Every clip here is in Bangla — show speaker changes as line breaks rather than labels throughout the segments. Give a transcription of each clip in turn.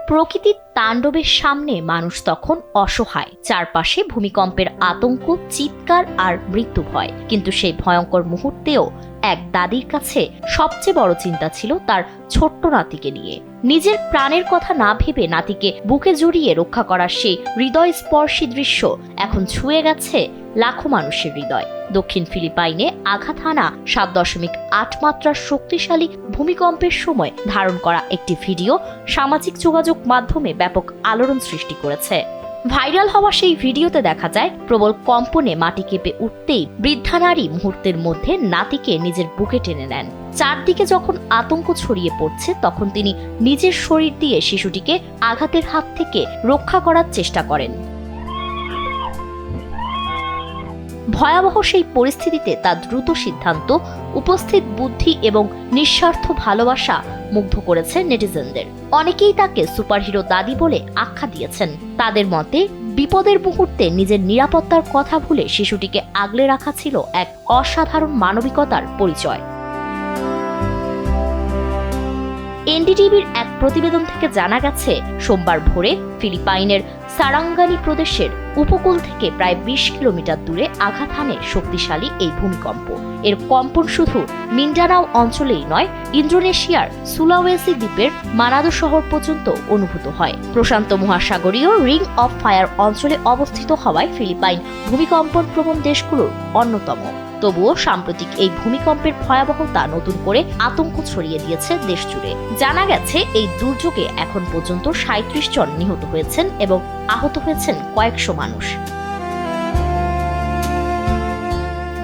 প্রকৃতির তাণ্ডবের সামনে মানুষ তখন অসহায়। চারপাশে ভূমিকম্পের আতঙ্ক, চিৎকার আর মৃত্যু ভয়। কিন্তু সেই ভয়ঙ্কর মুহূর্তেও এক দাদির কাছে সবচেয়ে বড় চিন্তা ছিল তার ছোট্ট নাতিকে নিয়ে। নিজের প্রাণের কথা না ভেবে নাতিকে বুকে জড়িয়ে রক্ষা করার সেই হৃদয়স্পর্শী দৃশ্য এখন ছুঁয়ে গেছে লাখো মানুষের হৃদয়। দক্ষিণ ফিলিপাইনে আঘাত হানা 7.8 মাত্রার শক্তিশালী ভূমিকম্পের সময় ধারণ করা একটি ভিডিও সামাজিক যোগাযোগ মাধ্যমে ব্যাপক আলোড়ন সৃষ্টি করেছে। ভাইরাল হওয়া সেই ভিডিওতে দেখা যায় প্রবল কম্পনে মাটি কেঁপে উঠতেই বৃদ্ধা নারী মুহূর্তের মধ্যে নাতিকে নিজের বুকে টেনে নেন। চারদিকে যখন আতঙ্ক ছড়িয়ে পড়ছে তখন তিনি নিজের শরীর দিয়ে শিশুটিকে আঘাতের হাত থেকে রক্ষা করার চেষ্টা করেন। ভয়াবহ সেই পরিস্থিতিতে তার দ্রুত সিদ্ধান্ত, উপস্থিত বুদ্ধি এবং নিঃস্বার্থ ভালোবাসা মুগ্ধ করেছে নেটিজেনদের। অনেকেই তাকে সুপারহিরো দাদি বলে আখ্যা দিয়েছেন। তাদের মতে বিপদের মুহূর্তে নিজের নিরাপত্তার কথা ভুলে শিশুটিকে আগলে রাখা ছিল এক অসাধারণ মানবিকতার পরিচয়। এনডিটিভির এক প্রতিবেদন থেকে জানা গেছে, সোমবার ভোরে ফিলিপাইনের সারাঙ্গানি প্রদেশের উপকূল থেকে প্রায় 20 কিলোমিটার দূরে আঘাত হানে শক্তিশালী এই ভূমিকম্প। এর কম্পন শুধু মিন্ডানাও অঞ্চলেই নয়, ইন্দোনেশিয়ার সুলাওয়েসি দ্বীপের মানাদো শহর পর্যন্ত অনুভূত হয়। প্রশান্ত মহাসাগরীয় রিং অফ ফায়ার অঞ্চলে অবস্থিত হওয়ায় ফিলিপাইন ভূমিকম্পন প্রবণ দেশগুলোর অন্যতম। তবুও সাম্প্রতিক এই ভূমিকম্পের ভয়াবহতা নতুন করে আতঙ্ক ছড়িয়ে দিয়েছে দেশ জুড়ে। জানা গেছে এই দুর্যোগে এখন পর্যন্ত 37 জন নিহত হয়েছেন এবং আহত হয়েছেন কয়েকশো মানুষ।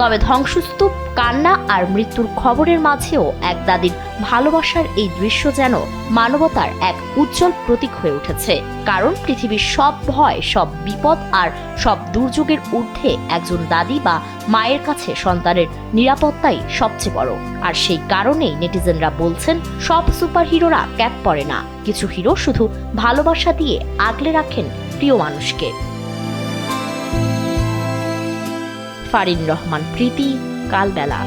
তবে ধ্বংসস্তূপ, কান্না আর মৃত্যুর খবরের মাঝেও এক দাদির ভালোবাসার এই দৃশ্য যেন মানবতার এক উজ্জ্বল প্রতীক হয়ে উঠেছে। কারণ পৃথিবীর সব ভয়, সব বিপদ আর সব দুর্যোগের ঊর্ধ্বে একজন দাদি বা মায়ের কাছে সন্তানের নিরাপত্তাই সবচেয়ে বড়। আর সেই কারণেই নেটিজেনরা বলছেন, সব সুপারহিরোরা ক্যাপ পরে না, কিছু হিরো শুধু ভালোবাসা দিয়ে আগলে রাখেন প্রিয় মানুষকে। ফারিন রহমান প্রীতি, কালবেলা।